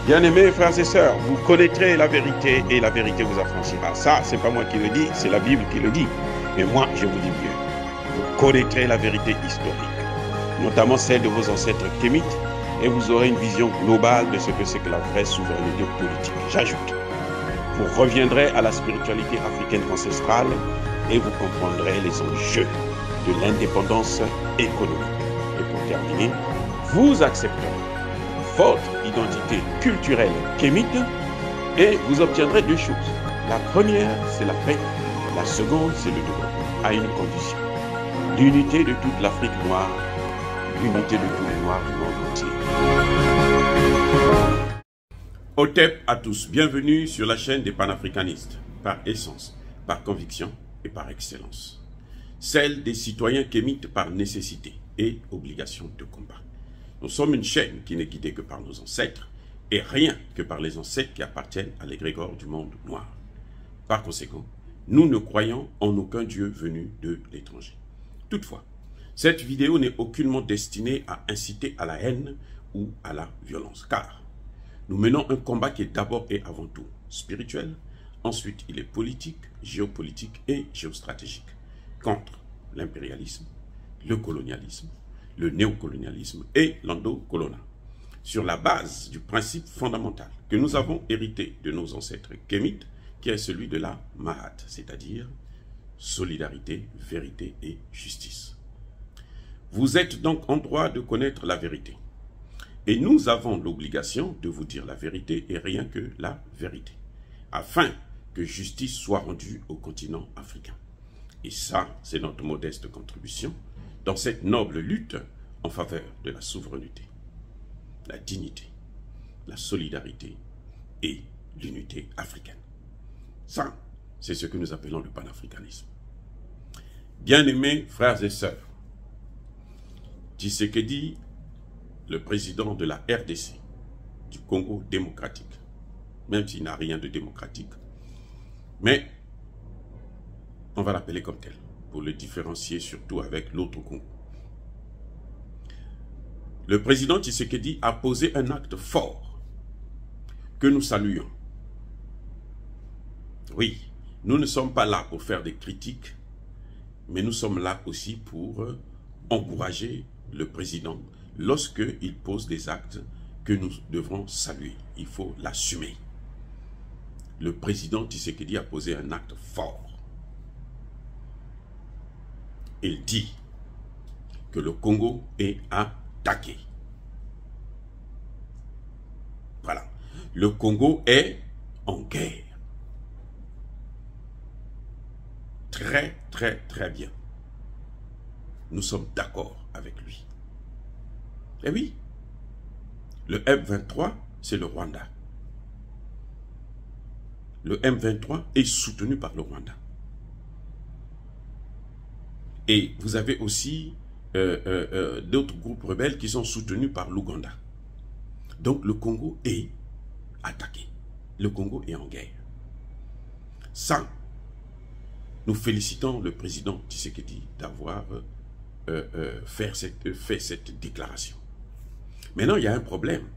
Bien-aimés frères et sœurs, vous connaîtrez la vérité et la vérité vous affranchira. Ça, c'est pas moi qui le dis, c'est la Bible qui le dit. Mais moi, je vous dis mieux. Vous connaîtrez la vérité historique, notamment celle de vos ancêtres kémites, et vous aurez une vision globale de ce que c'est que la vraie souveraineté politique. J'ajoute, vous reviendrez à la spiritualité africaine ancestrale et vous comprendrez les enjeux de l'indépendance économique. Et pour terminer, vous accepterez votre identité culturelle kémite et vous obtiendrez deux choses. La première, c'est la paix. La seconde, c'est le développement, à une condition. L'unité de toute l'Afrique noire, l'unité de tous les Noirs du monde entier. Otep à tous, bienvenue sur la chaîne des panafricanistes, par essence, par conviction et par excellence. Celle des citoyens kémites par nécessité et obligation de combat. Nous sommes une chaîne qui n'est guidée que par nos ancêtres et rien que par les ancêtres qui appartiennent à l'égrégore du monde noir. Par conséquent, nous ne croyons en aucun Dieu venu de l'étranger. Toutefois, cette vidéo n'est aucunement destinée à inciter à la haine ou à la violence, car nous menons un combat qui est d'abord et avant tout spirituel, ensuite il est politique, géopolitique et géostratégique, contre l'impérialisme, le colonialisme, le néocolonialisme et l'endocoloniat, sur la base du principe fondamental que nous avons hérité de nos ancêtres kémites, qui est celui de la Mahat, c'est-à-dire solidarité, vérité et justice. Vous êtes donc en droit de connaître la vérité. Et nous avons l'obligation de vous dire la vérité et rien que la vérité, afin que justice soit rendue au continent africain. Et ça, c'est notre modeste contribution dans cette noble lutte en faveur de la souveraineté, la dignité, la solidarité et l'unité africaine. Ça, c'est ce que nous appelons le panafricanisme. Bien-aimés frères et sœurs, Tshisekedi, le président de la RDC, du Congo démocratique, même s'il n'a rien de démocratique, mais on va l'appeler comme tel, pour le différencier surtout avec l'autre Congo. Le président Tshisekedi a posé un acte fort que nous saluons. Oui, nous ne sommes pas là pour faire des critiques, mais nous sommes là aussi pour encourager le président lorsqu'il pose des actes que nous devrons saluer. Il faut l'assumer. Le président Tshisekedi a posé un acte fort. Il dit que le Congo est attaqué. Voilà. Le Congo est en guerre. Très, très, très bien. Nous sommes d'accord avec lui. Eh oui, le M23, c'est le Rwanda. Le M23 est soutenu par le Rwanda. Et vous avez aussi d'autres groupes rebelles qui sont soutenus par l'Ouganda. Donc le Congo est attaqué. Le Congo est en guerre. Ça, nous félicitons le président Tshisekedi d'avoir fait cette déclaration. Maintenant, il y a un problème.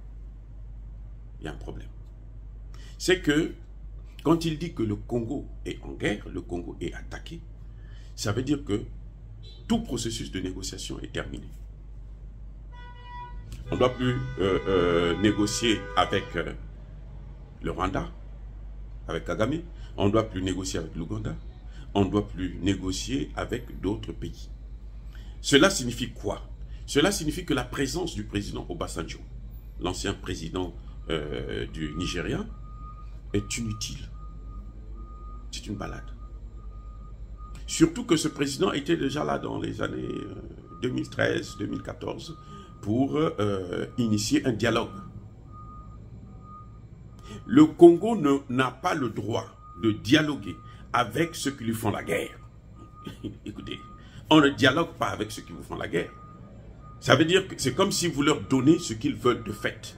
Il y a un problème. C'est que quand il dit que le Congo est en guerre, le Congo est attaqué, ça veut dire que tout processus de négociation est terminé. On ne doit plus négocier avec le Rwanda, avec Kagame. On ne doit plus négocier avec l'Ouganda. On ne doit plus négocier avec d'autres pays. Cela signifie quoi? Cela signifie que la présence du président Obasanjo, l'ancien président du Nigeria, est inutile. C'est une balade. Surtout que ce président était déjà là dans les années 2013-2014 pour initier un dialogue. Le Congo n'a pas le droit de dialoguer avec ceux qui lui font la guerre. Écoutez, on ne dialogue pas avec ceux qui vous font la guerre. Ça veut dire que c'est comme si vous leur donnez ce qu'ils veulent de fait.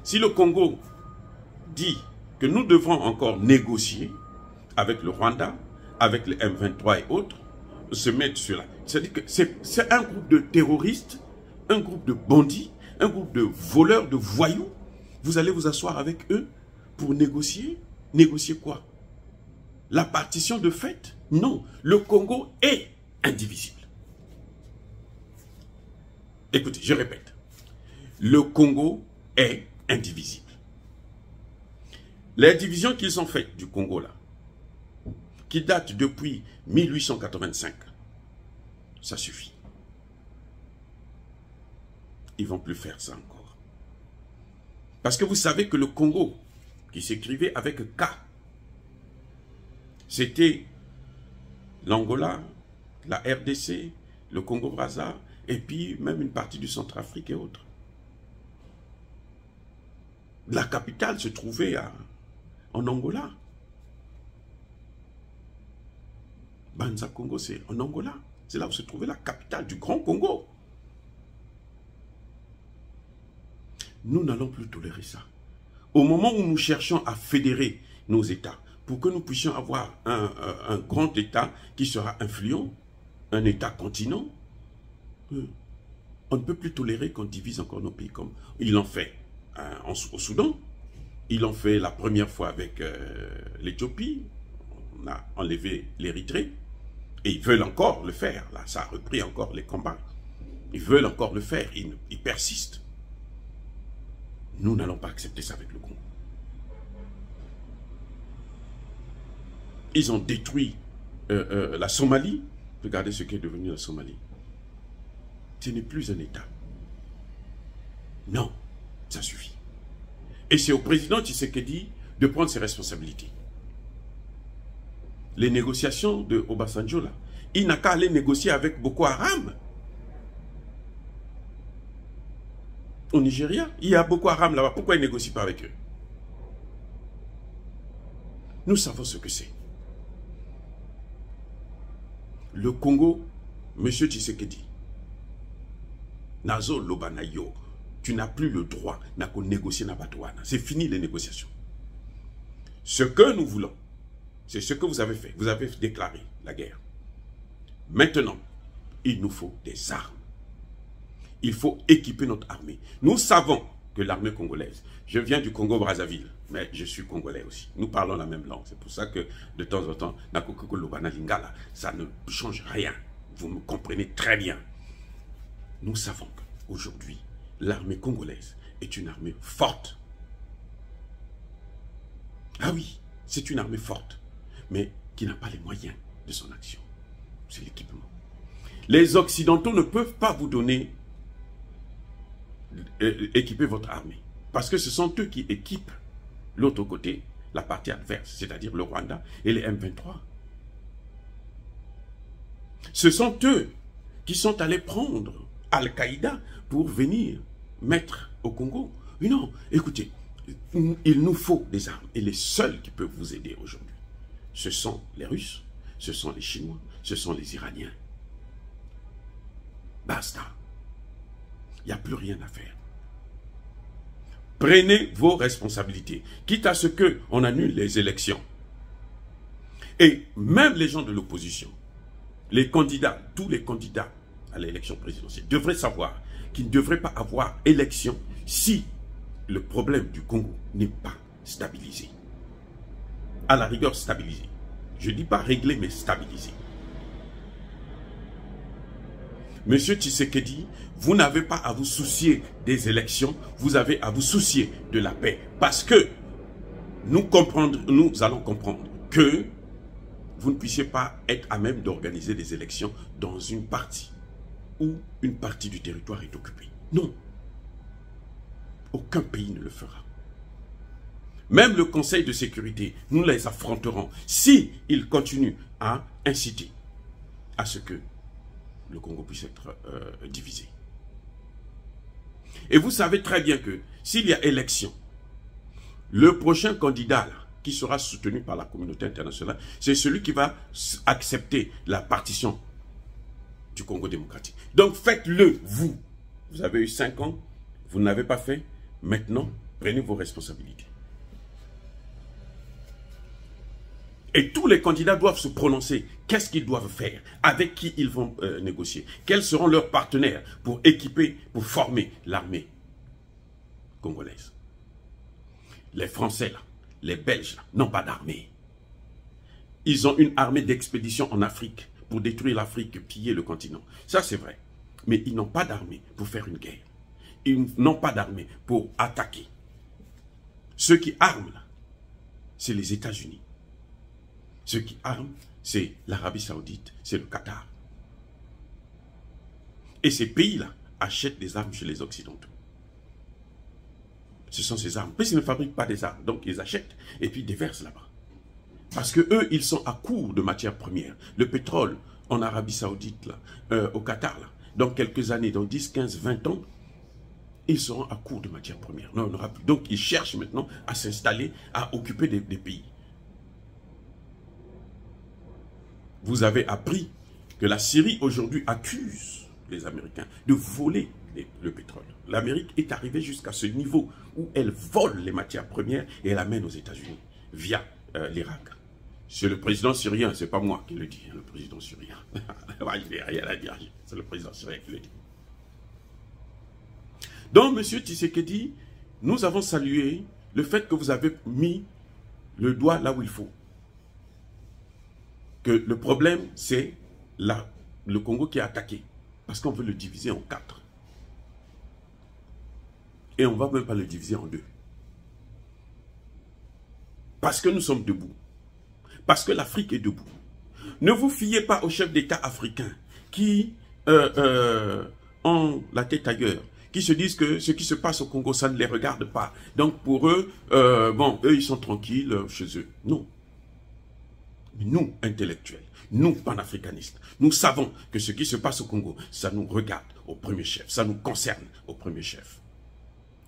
Si le Congo dit que nous devons encore négocier avec le Rwanda, avec le M23 et autres, se mettre sur la... C'est-à-dire que c'est un groupe de terroristes, un groupe de bandits, un groupe de voleurs, de voyous, Vous allez vous asseoir avec eux pour négocier. Négocier quoi? La partition de fait? Non. Le Congo est indivisible. Écoutez, je répète. Le Congo est indivisible. Les divisions qu'ils ont faites du Congo, là, qui datent depuis 1885, ça suffit. Ils ne vont plus faire ça encore. Parce que vous savez que le Congo, qui s'écrivait avec K, c'était l'Angola, la RDC, le Congo-Brazza, et puis même une partie du Centrafrique et autres. La capitale se trouvait en Angola. Banza Congo, c'est en Angola. C'est là où se trouvait la capitale du Grand Congo. Nous n'allons plus tolérer ça. Au moment où nous cherchons à fédérer nos États, pour que nous puissions avoir un grand État qui sera influent, un État continent, on ne peut plus tolérer qu'on divise encore nos pays comme ils l'ont fait au Soudan. Ils l'ont fait la première fois avec l'Éthiopie. On a enlevé l'Érythrée. Et ils veulent encore le faire. Là, ça a repris encore les combats. Ils veulent encore le faire. Ils persistent. Nous n'allons pas accepter ça avec le Congo. Ils ont détruit la Somalie. Regardez ce qu'est devenu la Somalie. Ce n'est plus un État. Non, ça suffit. Et c'est au président Tshisekedi de prendre ses responsabilités. Les négociations de Obasanjo, là, il n'a qu'à aller négocier avec Boko Haram. Au Nigeria, il y a Boko Haram là-bas. Pourquoi il ne négocie pas avec eux? Nous savons ce que c'est. Le Congo, M. Tshisekedi, Nazo Lobanayo, tu n'as plus le droit de négocier na Batouana. C'est fini les négociations. Ce que nous voulons, c'est ce que vous avez fait. Vous avez déclaré la guerre. Maintenant, il nous faut des armes. Il faut équiper notre armée. Nous savons que l'armée congolaise, je viens du Congo-Brazzaville, mais je suis congolais aussi. Nous parlons la même langue. C'est pour ça que de temps en temps, ça ne change rien. Vous me comprenez très bien. Nous savons qu'aujourd'hui, l'armée congolaise est une armée forte. Ah oui, c'est une armée forte, mais qui n'a pas les moyens de son action. C'est l'équipement. Les Occidentaux ne peuvent pas vous donner, équiper votre armée. Parce que ce sont eux qui équipent l'autre côté, la partie adverse, c'est-à-dire le Rwanda et les M23. Ce sont eux qui sont allés prendre Al-Qaïda pour venir mettre au Congo. Non, écoutez, il nous faut des armes. Et les seuls qui peuvent vous aider aujourd'hui, ce sont les Russes, ce sont les Chinois, ce sont les Iraniens. Basta. Il n'y a plus rien à faire. Prenez vos responsabilités, quitte à ce qu'on annule les élections. Et même les gens de l'opposition, les candidats, tous les candidats à l'élection présidentielle devraient savoir qu'il ne devrait pas avoir élection si le problème du Congo n'est pas stabilisé. À la rigueur, stabilisé. Je ne dis pas régler, mais stabilisé. Monsieur Tshisekedi, vous n'avez pas à vous soucier des élections, vous avez à vous soucier de la paix. Parce que nous allons comprendre que vous ne puissiez pas être à même d'organiser des élections dans une partie où une partie du territoire est occupée. Non. Aucun pays ne le fera. Même le Conseil de sécurité, nous les affronterons s'ils continuent à inciter à ce que le Congo puisse être divisé. Et vous savez très bien que s'il y a élection, le prochain candidat là, qui sera soutenu par la communauté internationale, c'est celui qui va accepter la partition du Congo démocratique. Donc faites-le, vous. Vous avez eu 5 ans, vous ne l'avez pas fait. Maintenant, prenez vos responsabilités. Et tous les candidats doivent se prononcer. Qu'est-ce qu'ils doivent faire? Avec qui ils vont négocier? Quels seront leurs partenaires pour équiper, pour former l'armée congolaise? Les Français, là, les Belges, là, n'ont pas d'armée. Ils ont une armée d'expédition en Afrique pour détruire l'Afrique, piller le continent. Ça, c'est vrai. Mais ils n'ont pas d'armée pour faire une guerre. Ils n'ont pas d'armée pour attaquer. Ceux qui arment, là, c'est les États-Unis. Ceux qui arment, c'est l'Arabie Saoudite, c'est le Qatar. Et ces pays-là achètent des armes chez les Occidentaux. Ce sont ces armes. Parce qu'ils ne fabriquent pas des armes, donc ils achètent et puis ils déversent là-bas. Parce que eux, ils sont à court de matières premières. Le pétrole en Arabie Saoudite, là, au Qatar, là, dans quelques années, dans 10, 15, 20 ans, ils seront à court de matières premières. Non, on n'aura plus. Donc ils cherchent maintenant à s'installer, à occuper des pays. Vous avez appris que la Syrie aujourd'hui accuse les Américains de voler le pétrole. L'Amérique est arrivée jusqu'à ce niveau où elle vole les matières premières et elle amène aux États-Unis via l'Irak. C'est le président syrien, c'est pas moi qui le dis, le président syrien. Il n'y a rien à dire, c'est le président syrien qui le dit. Donc, M. Tshisekedi, nous avons salué le fait que vous avez mis le doigt là où il faut. Que le problème, c'est le Congo qui est attaqué. Parce qu'on veut le diviser en 4. Et on ne va même pas le diviser en 2. Parce que nous sommes debout. Parce que l'Afrique est debout. Ne vous fiez pas aux chefs d'État africains qui ont la tête ailleurs, qui se disent que ce qui se passe au Congo, ça ne les regarde pas. Donc pour eux, bon, eux, ils sont tranquilles chez eux. Non. Nous, intellectuels, nous, panafricanistes, nous savons que ce qui se passe au Congo, ça nous regarde au premier chef, ça nous concerne au premier chef.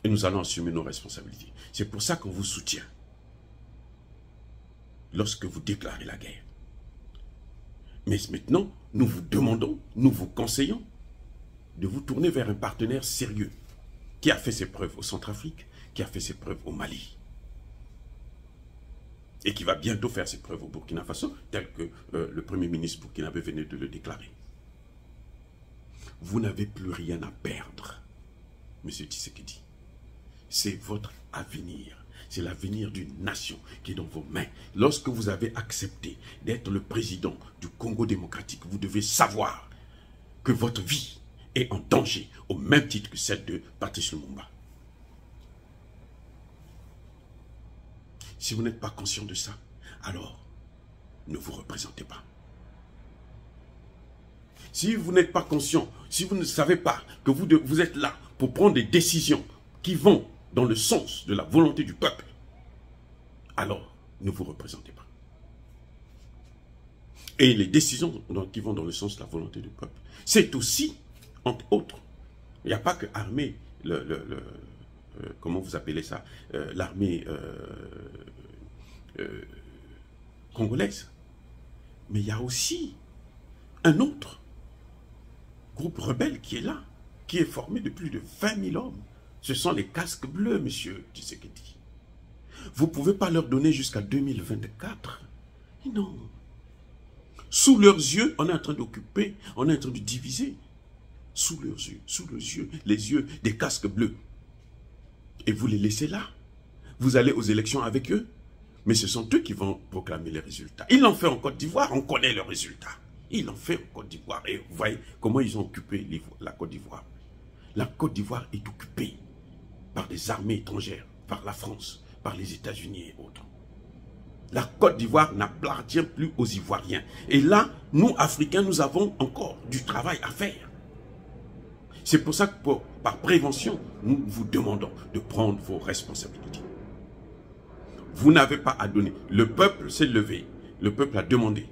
Et nous allons assumer nos responsabilités. C'est pour ça qu'on vous soutient lorsque vous déclarez la guerre. Mais maintenant, nous vous demandons, nous vous conseillons de vous tourner vers un partenaire sérieux qui a fait ses preuves au Centrafrique, qui a fait ses preuves au Mali. Et qui va bientôt faire ses preuves au Burkina Faso, tel que le Premier ministre burkinabé venait de le déclarer. Vous n'avez plus rien à perdre, M. Tshisekedi. C'est votre avenir. C'est l'avenir d'une nation qui est dans vos mains. Lorsque vous avez accepté d'être le président du Congo démocratique, vous devez savoir que votre vie est en danger, au même titre que celle de Patrice Lumumba. Si vous n'êtes pas conscient de ça, alors ne vous représentez pas. Si vous n'êtes pas conscient, si vous ne savez pas que vous êtes là pour prendre des décisions qui vont dans le sens de la volonté du peuple, alors ne vous représentez pas. Et les décisions qui vont dans le sens de la volonté du peuple, c'est aussi, entre autres, il n'y a pas que armer comment vous appelez ça, l'armée congolaise, mais il y a aussi un autre groupe rebelle qui est là, qui est formé de plus de 20 000 hommes. Ce sont les casques bleus, monsieur Tshisekedi. Vous ne pouvez pas leur donner jusqu'à 2024. Non. Sous leurs yeux, on est en train d'occuper, on est en train de diviser. Sous leurs yeux, les yeux des casques bleus. Et vous les laissez là. Vous allez aux élections avec eux. Mais ce sont eux qui vont proclamer les résultats. Ils l'ont fait en Côte d'Ivoire, on connaît leurs résultats. Ils l'ont fait en Côte d'Ivoire. Et vous voyez comment ils ont occupé la Côte d'Ivoire. La Côte d'Ivoire est occupée par des armées étrangères, par la France, par les États-Unis et autres. La Côte d'Ivoire n'appartient plus aux Ivoiriens. Et là, nous, Africains, nous avons encore du travail à faire. C'est pour ça que, par prévention, nous vous demandons de prendre vos responsabilités. Vous n'avez pas à donner. Le peuple s'est levé. Le peuple a demandé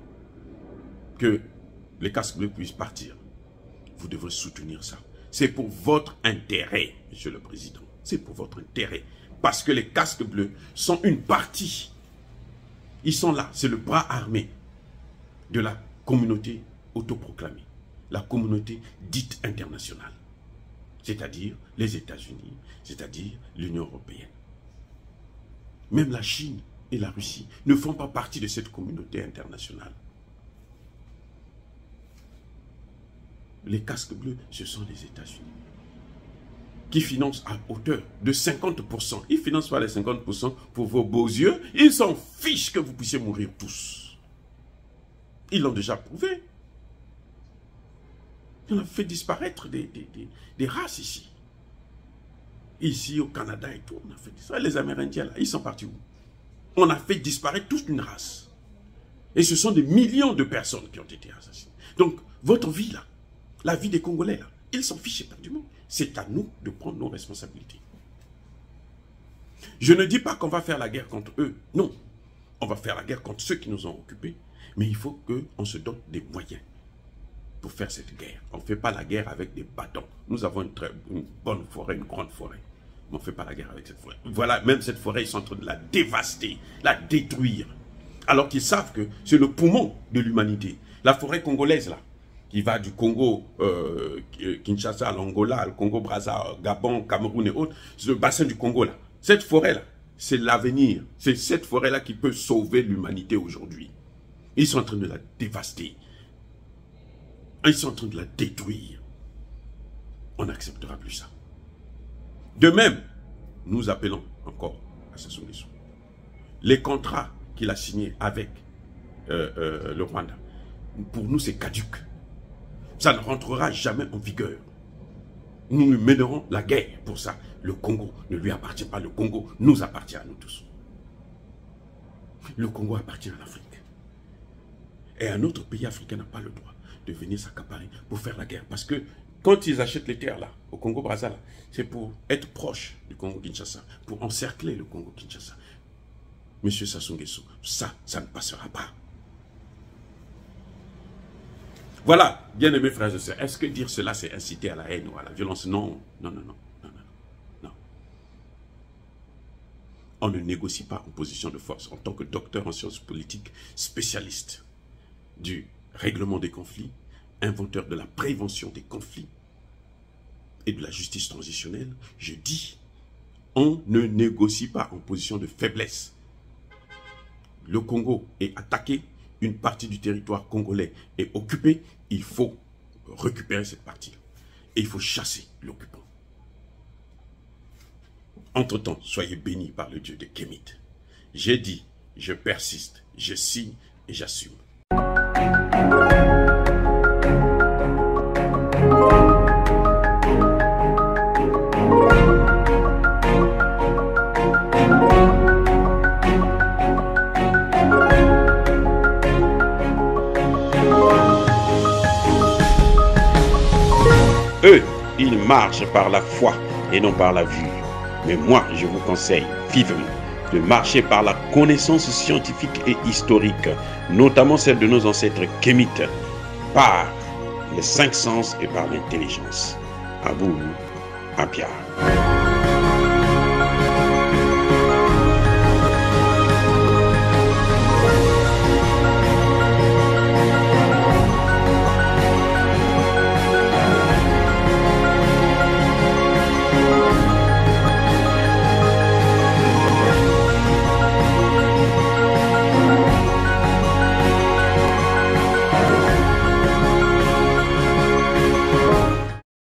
que les casques bleus puissent partir. Vous devrez soutenir ça. C'est pour votre intérêt, Monsieur le Président. C'est pour votre intérêt. Parce que les casques bleus sont une partie. Ils sont là. C'est le bras armé de la communauté autoproclamée. La communauté dite internationale. C'est-à-dire les États-Unis, c'est-à-dire l'Union européenne. Même la Chine et la Russie ne font pas partie de cette communauté internationale. Les casques bleus, ce sont les États-Unis qui finance à hauteur de 50%. Ils ne financent pas les 50% pour vos beaux yeux. Ils s'en fichent que vous puissiez mourir tous. Ils l'ont déjà prouvé. On a fait disparaître des races ici. Ici au Canada et tout, on a fait disparaître. Les Amérindiens là, ils sont partis où? On a fait disparaître toute une race. Et ce sont des millions de personnes qui ont été assassinées. Donc, votre vie là, la vie des Congolais là, ils s'en fichent éperdument. C'est à nous de prendre nos responsabilités. Je ne dis pas qu'on va faire la guerre contre eux. Non. On va faire la guerre contre ceux qui nous ont occupés. Mais il faut qu'on se dote des moyens pour faire cette guerre. On ne fait pas la guerre avec des bâtons. Nous avons une bonne forêt, une grande forêt. Mais on ne fait pas la guerre avec cette forêt. Voilà, même cette forêt, ils sont en train de la dévaster, la détruire. Alors qu'ils savent que c'est le poumon de l'humanité. La forêt congolaise, là, qui va du Congo, Kinshasa, l'Angola, le Congo-Brazza, Gabon, Cameroun et autres, c'est le bassin du Congo, là. Cette forêt-là, c'est l'avenir. C'est cette forêt-là qui peut sauver l'humanité aujourd'hui. Ils sont en train de la dévaster. Ils sont en train de la détruire. On n'acceptera plus ça. De même, nous appelons encore à Sassou Nguesso. Les contrats qu'il a signés avec le Rwanda, pour nous c'est caduc. Ça ne rentrera jamais en vigueur. Nous nous mènerons la guerre pour ça. Le Congo ne lui appartient pas. Le Congo nous appartient à nous tous. Le Congo appartient à l'Afrique. Et un autre pays africain n'a pas le droit de venir s'accaparer pour faire la guerre. Parce que quand ils achètent les terres là, au Congo-Brazza, c'est pour être proche du Congo-Kinshasa, pour encercler le Congo-Kinshasa. Monsieur Sassou Nguesso, ça ne passera pas. Voilà, bien-aimés frères et sœurs, est-ce que dire cela c'est inciter à la haine ou à la violence? Non, non, non, non, non, non, non. On ne négocie pas en position de force. En tant que docteur en sciences politiques, spécialiste du règlement des conflits, inventeur de la prévention des conflits et de la justice transitionnelle, je dis, on ne négocie pas en position de faiblesse. Le Congo est attaqué, une partie du territoire congolais est occupée, il faut récupérer cette partie. Et il faut chasser l'occupant. Entre-temps, soyez bénis par le Dieu de Kémit. J'ai dit, je persiste, je signe et j'assume. Eux, ils marchent par la foi et non par la vue. Mais moi, je vous conseille vivement de marcher par la connaissance scientifique et historique, notamment celle de nos ancêtres kémites, par les 5 sens et par l'intelligence. À vous, à Pierre.